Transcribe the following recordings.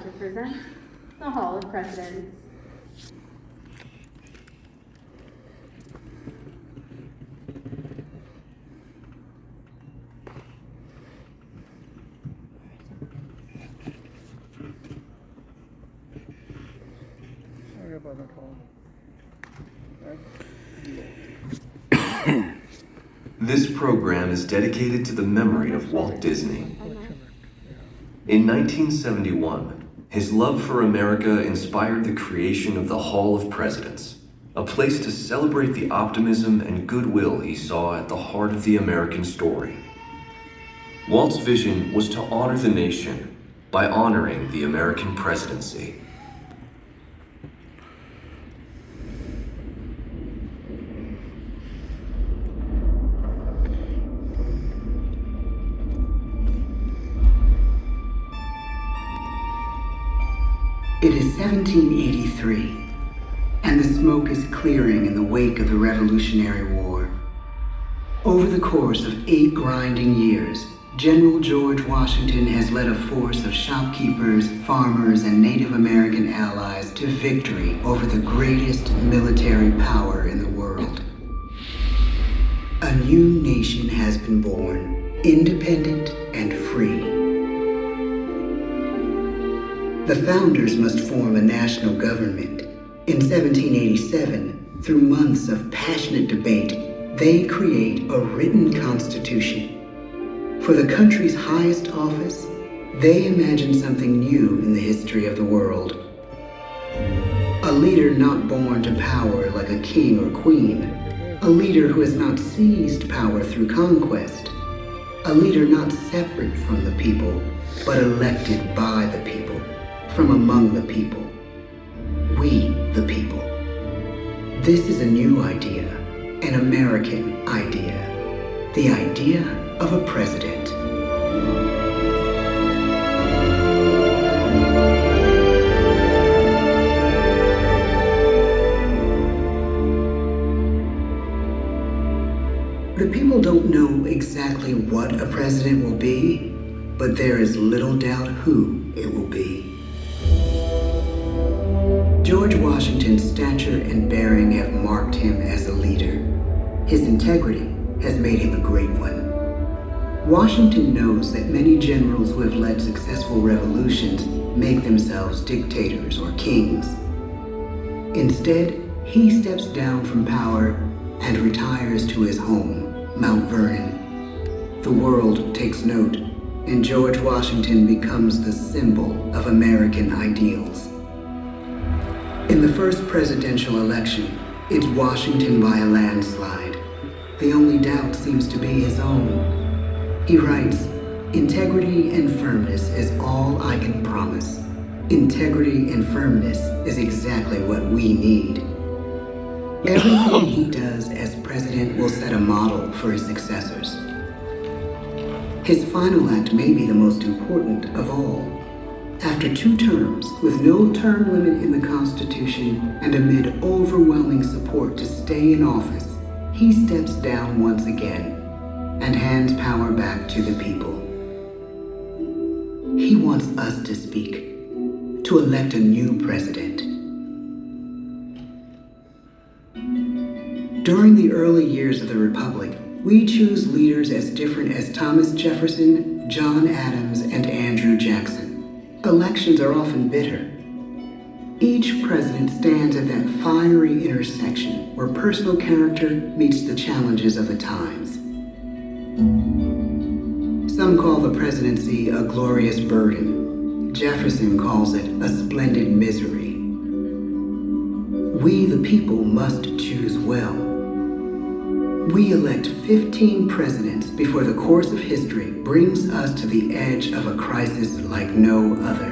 to present the Hall of Presidents. This program is dedicated to the memory of Walt Disney. In 1971, his love for America inspired the creation of the Hall of Presidents, a place to celebrate the optimism and goodwill he saw at the heart of the American story. Walt's vision was to honor the nation by honoring the American presidency. It is 1783, and the smoke is clearing in the wake of the Revolutionary War. Over the course of 8 grinding years, General George Washington has led a force of shopkeepers, farmers, and Native American allies to victory over the greatest military power in the world. A new nation has been born, independent and free. The founders must form a national government. In 1787, through months of passionate debate, they create a written constitution. For the country's highest office, they imagine something new in the history of the world. A leader not born to power like a king or queen. A leader who has not seized power through conquest. A leader not separate from the people, but elected by the people. From among the people. We, the people. This is a new idea, an American idea, the idea of a president. The people don't know exactly what a president will be, but there is little doubt who it will be. George Washington's stature and bearing have marked him as a leader. His integrity has made him a great one. Washington knows that many generals who have led successful revolutions make themselves dictators or kings. Instead, he steps down from power and retires to his home, Mount Vernon. The world takes note, and George Washington becomes the symbol of American ideals. In the first presidential election, it's Washington by a landslide. The only doubt seems to be his own. He writes, "Integrity and firmness is all I can promise. Integrity and firmness is exactly what we need." Everything he does as president will set a model for his successors. His final act may be the most important of all. After 2 terms, with no term limit in the Constitution and amid overwhelming support to stay in office, he steps down once again and hands power back to the people. He wants us to speak, to elect a new president. During the early years of the Republic, we choose leaders as different as Thomas Jefferson, John Adams, and Andrew Jackson. Elections are often bitter. Each president stands at that fiery intersection where personal character meets the challenges of the times. Some call the presidency a glorious burden. Jefferson calls it a splendid misery. We, the people, must choose well. We elect 15 presidents before the course of history brings us to the edge of a crisis like no other.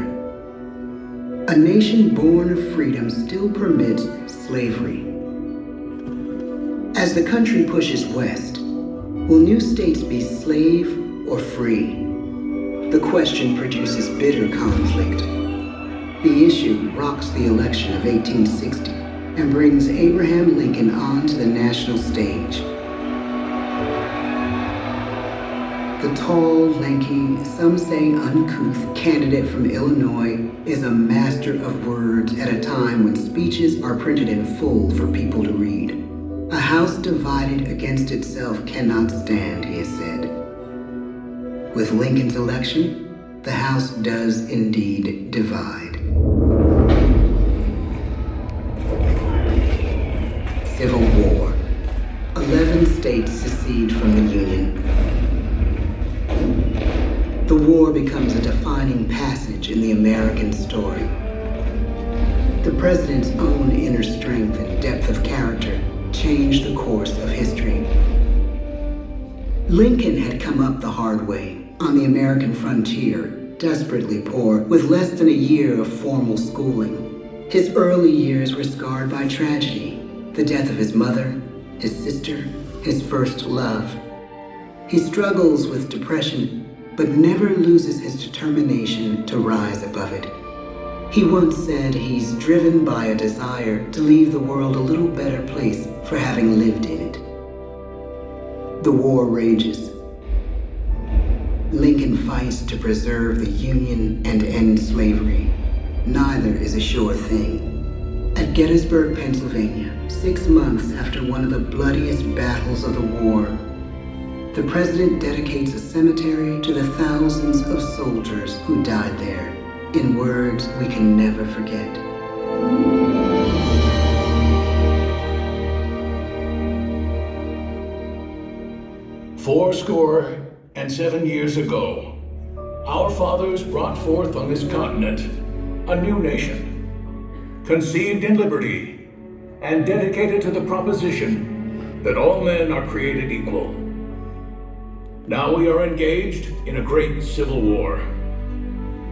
A nation born of freedom still permits slavery. As the country pushes west, will new states be slave or free? The question produces bitter conflict. The issue rocks the election of 1860 and brings Abraham Lincoln onto the national stage. The tall, lanky, some say uncouth candidate from Illinois is a master of words at a time when speeches are printed in full for people to read. A house divided against itself cannot stand, he has said. With Lincoln's election, the House does indeed divide. Civil War. 11 states secede from the Union. The war becomes a defining passage in the American story. The president's own inner strength and depth of character changed the course of history. Lincoln had come up the hard way on the American frontier, desperately poor, with less than a year of formal schooling. His early years were scarred by tragedy, the death of his mother, his sister, his first love. He struggles with depression, but never loses his determination to rise above it. He once said he's driven by a desire to leave the world a little better place for having lived in it. The war rages. Lincoln fights to preserve the Union and end slavery. Neither is a sure thing. At Gettysburg, Pennsylvania, 6 months after one of the bloodiest battles of the war, the president dedicates a cemetery to the thousands of soldiers who died there, in words we can never forget. "Fourscore-and-7 years ago, our fathers brought forth on this continent a new nation, conceived in liberty and dedicated to the proposition that all men are created equal. Now we are engaged in a great civil war,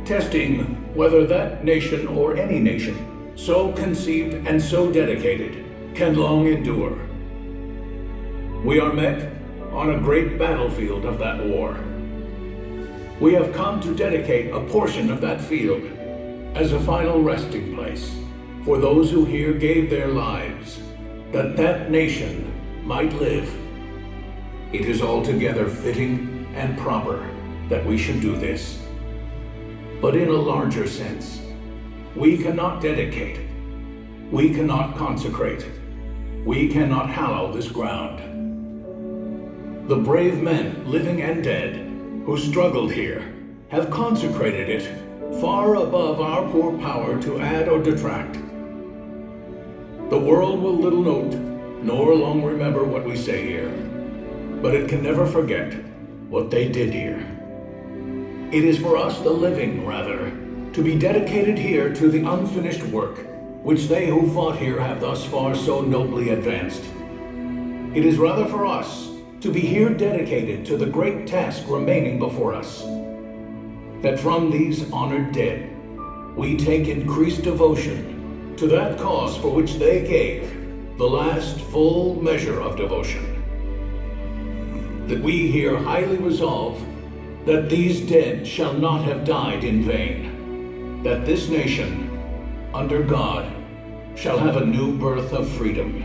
testing whether that nation or any nation so conceived and so dedicated can long endure. We are met on a great battlefield of that war. We have come to dedicate a portion of that field as a final resting place for those who here gave their lives, that that nation might live. It is altogether fitting and proper that we should do this. But in a larger sense, we cannot dedicate, we cannot consecrate, we cannot hallow this ground. The brave men, living and dead, who struggled here, have consecrated it far above our poor power to add or detract. The world will little note, nor long remember what we say here, but it can never forget what they did here. It is for us, the living, rather, to be dedicated here to the unfinished work, which they who fought here have thus far so nobly advanced. It is rather for us to be here dedicated to the great task remaining before us, that from these honored dead, we take increased devotion to that cause for which they gave the last full measure of devotion. That we here highly resolve that these dead shall not have died in vain, that this nation, under God, shall have a new birth of freedom,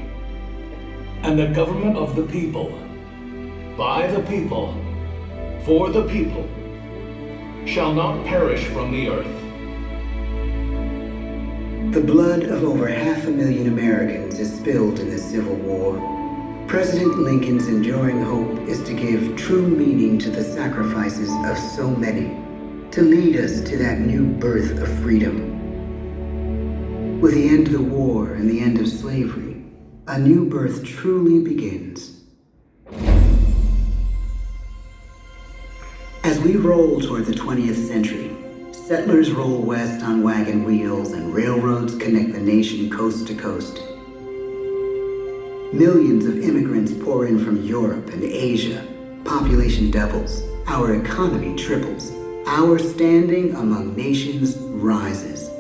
and the government of the people, by the people, for the people, shall not perish from the earth. The blood of over 500,000 Americans is spilled in the Civil War. President Lincoln's enduring hope is to give true meaning to the sacrifices of so many, to lead us to that new birth of freedom. With the end of the war and the end of slavery, a new birth truly begins. As we roll toward the 20th century, settlers roll west on wagon wheels and railroads connect the nation coast to coast. Millions of immigrants pour in from Europe and Asia. Population doubles. Our economy triples. Our standing among nations rises.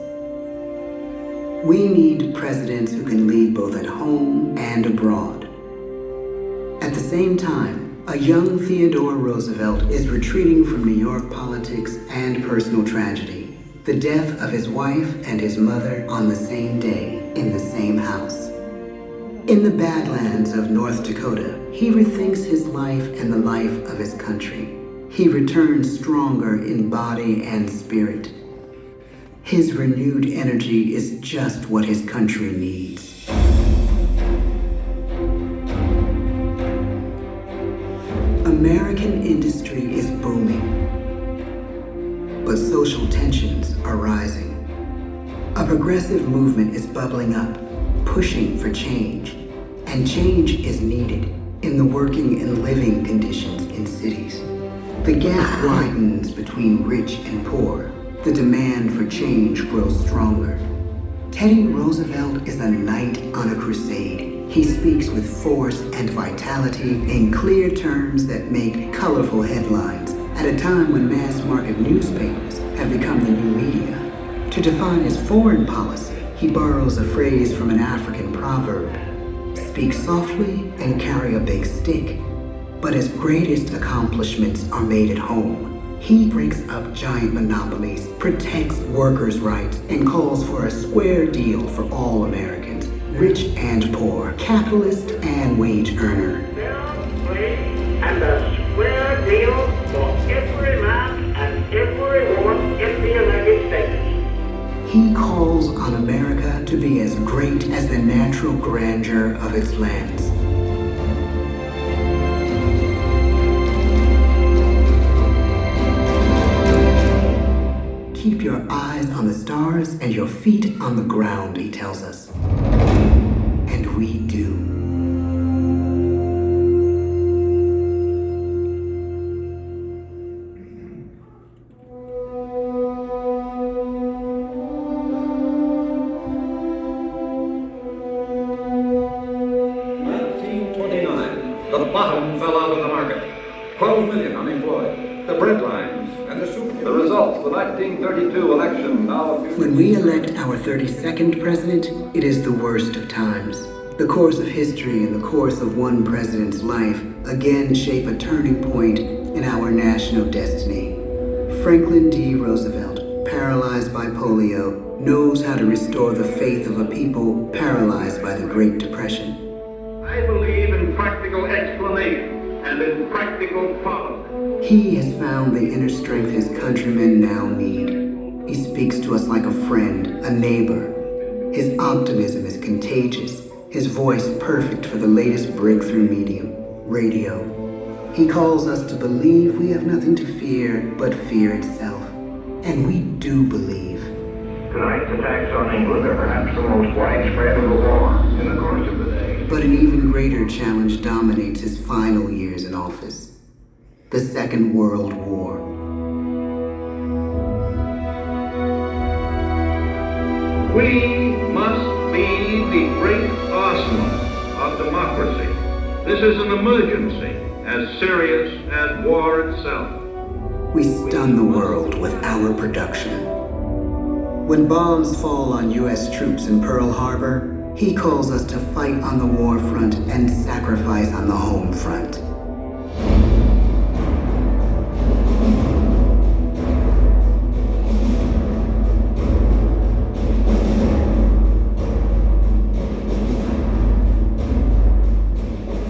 We need presidents who can lead both at home and abroad. At the same time, a young Theodore Roosevelt is retreating from New York politics and personal tragedy. The death of his wife and his mother on the same day in the same house. In the Badlands of North Dakota, he rethinks his life and the life of his country. He returns stronger in body and spirit. His renewed energy is just what his country needs. American industry is booming, but social tensions are rising. A progressive movement is bubbling up, pushing for change, and change is needed in the working and living conditions in cities. The gap widens between rich and poor. The demand for change grows stronger. Teddy Roosevelt is a knight on a crusade. He speaks with force and vitality in clear terms that make colorful headlines at a time when mass market newspapers have become the new media. To define his foreign policy, he borrows a phrase from an African proverb: speak softly and carry a big stick. But his greatest accomplishments are made at home. He breaks up giant monopolies, protects workers' rights, and calls for a square deal for all Americans, rich and poor, capitalist and wage earner. And a square deal for every man and every woman in the United States. He calls on America to be as great as the natural grandeur of its lands. Keep your eyes on the stars and your feet on the ground, he tells us. And we do. The bottom fell out of the market. 12 million unemployed. The bread lines and the soup. The results, the 1932 election now... When we elect our 32nd president, it is the worst of times. The course of history and the course of one president's life again shape a turning point in our national destiny. Franklin D. Roosevelt, paralyzed by polio, knows how to restore the faith of a people paralyzed by the Great Depression. I believe in practical explanation and in practical policy. He has found the inner strength his countrymen now need. He speaks to us like a friend, a neighbor. His optimism is contagious, his voice perfect for the latest breakthrough medium, radio. He calls us to believe we have nothing to fear but fear itself. And we do believe. Tonight's attacks on England are perhaps the most widespread of the war in the course of the day. But an even greater challenge dominates his final years in office: the Second World War. We must be the great arsenal of democracy. This is an emergency as serious as war itself. We stun the world with our production. When bombs fall on U.S. troops in Pearl Harbor, he calls us to fight on the war front and sacrifice on the home front.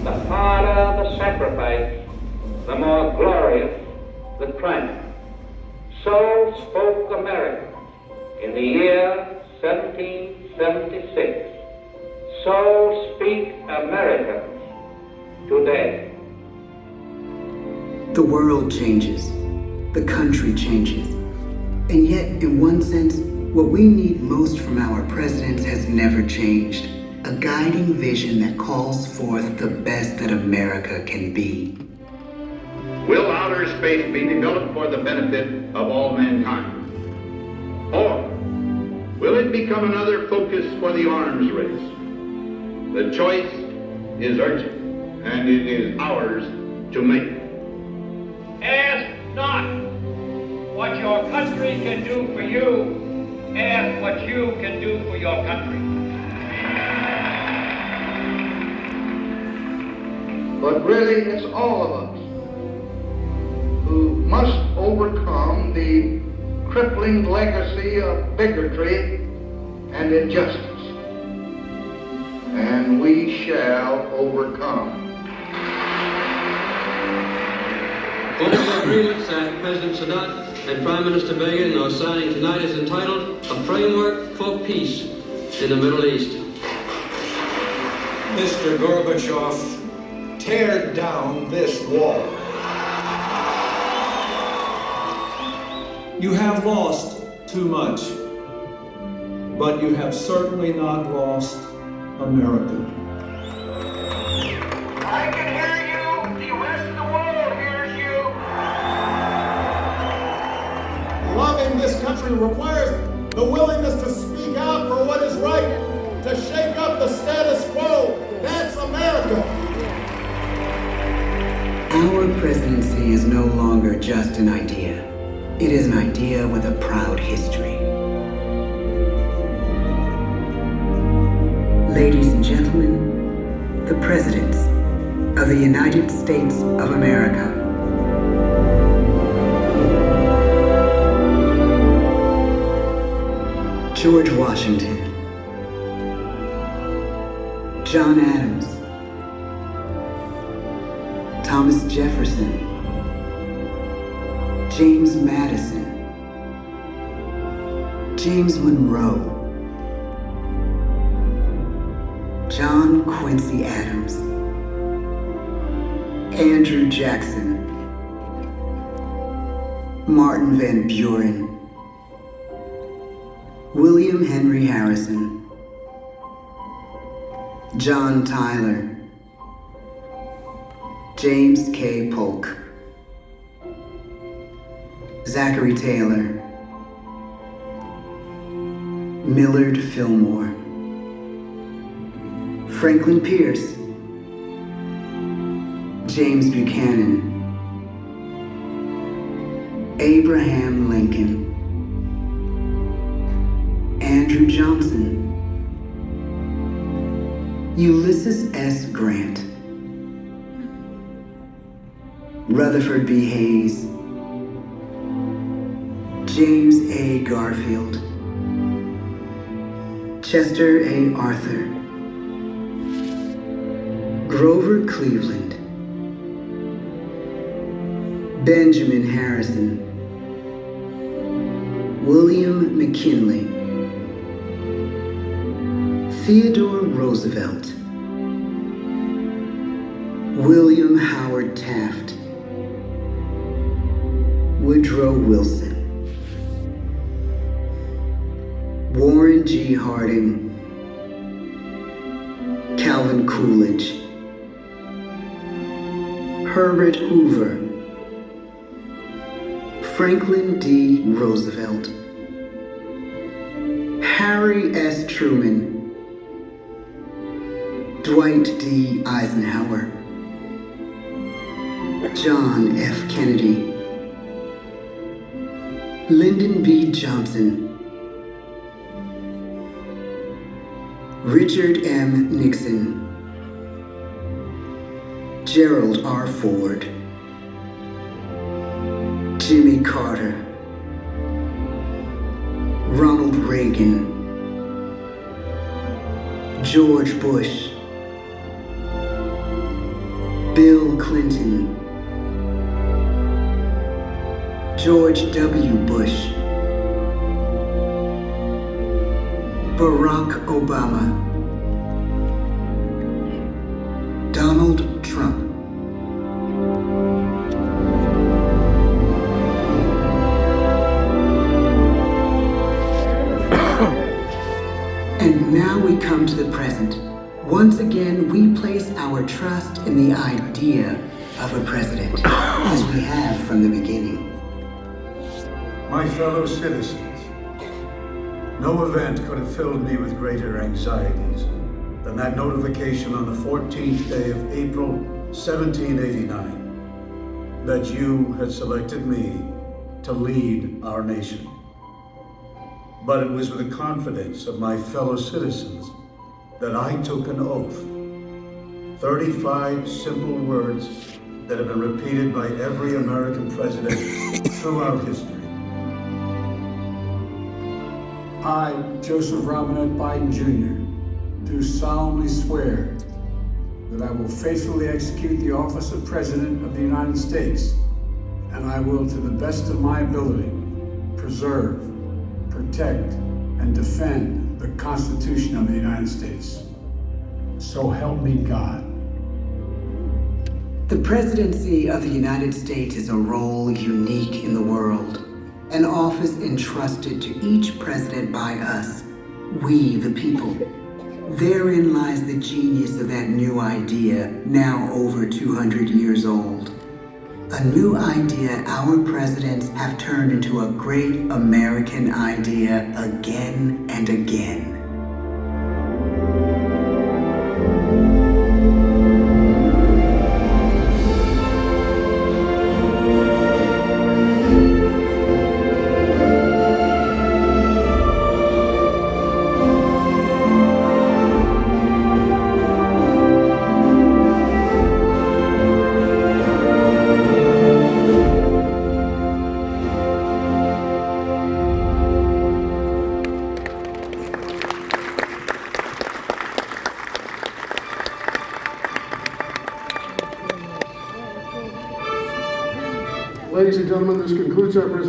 The harder the sacrifice, the more glorious the triumph. So spoke America in the year 1776. So speak Americans today. The world changes. The country changes. And yet, in one sense, what we need most from our presidents has never changed. A guiding vision that calls forth the best that America can be. Will outer space be developed for the benefit of all mankind? Or will it become another focus for the arms race? The choice is urgent, and it is ours to make. Ask not what your country can do for you. Ask what you can do for your country. But really, it's all of us who must overcome the crippling legacy of bigotry and injustice. And we shall overcome. One of the agreements that President Sadat and Prime Minister Begin are signing tonight is entitled A Framework for Peace in the Middle East. Mr. Gorbachev, tear down this wall. You have lost too much, but you have certainly not lost America. I can hear you. The rest of the world hears you. Loving this country requires the willingness to speak out for what is right, to shake up the status quo. That's America. Our presidency is no longer just an idea. It is an idea with a proud history. Ladies and gentlemen, the presidents of the United States of America. George Washington, John Adams, Thomas Jefferson, James Madison, James Monroe, John Quincy Adams, Andrew Jackson, Martin Van Buren, William Henry Harrison, John Tyler, James K. Polk, Zachary Taylor, Millard Fillmore, Franklin Pierce, James Buchanan, Abraham Lincoln, Andrew Johnson, Ulysses S. Grant, Rutherford B. Hayes, James A. Garfield, Chester A. Arthur, Grover Cleveland, Benjamin Harrison, William McKinley, Theodore Roosevelt, William Howard Taft, Woodrow Wilson, Warren G. Harding, Calvin Coolidge, Herbert Hoover, Franklin D. Roosevelt, Harry S. Truman, Dwight D. Eisenhower, John F. Kennedy, Lyndon B. Johnson, Richard M. Nixon, Gerald R. Ford, Jimmy Carter, Ronald Reagan, George Bush, Bill Clinton, George W. Bush, Barack Obama, Donald Trump. And now we come to the present. Once again, we place our trust in the idea of a president, as we have from the beginning. My fellow citizens, no event could have filled me with greater anxieties than that notification on the 14th day of April, 1789, that you had selected me to lead our nation. But it was with the confidence of my fellow citizens that I took an oath. 35 simple words that have been repeated by every American president throughout history. I, Joseph Robinette Biden Jr., do solemnly swear that I will faithfully execute the office of President of the United States and I will, to the best of my ability, preserve, protect, and defend the Constitution of the United States. So help me God. The presidency of the United States is a role unique in the world, an office entrusted to each president by us, we the people. Therein lies the genius of that new idea, now over 200 years old. A new idea our presidents have turned into a great American idea again and again. Ladies and gentlemen, this concludes our presentation.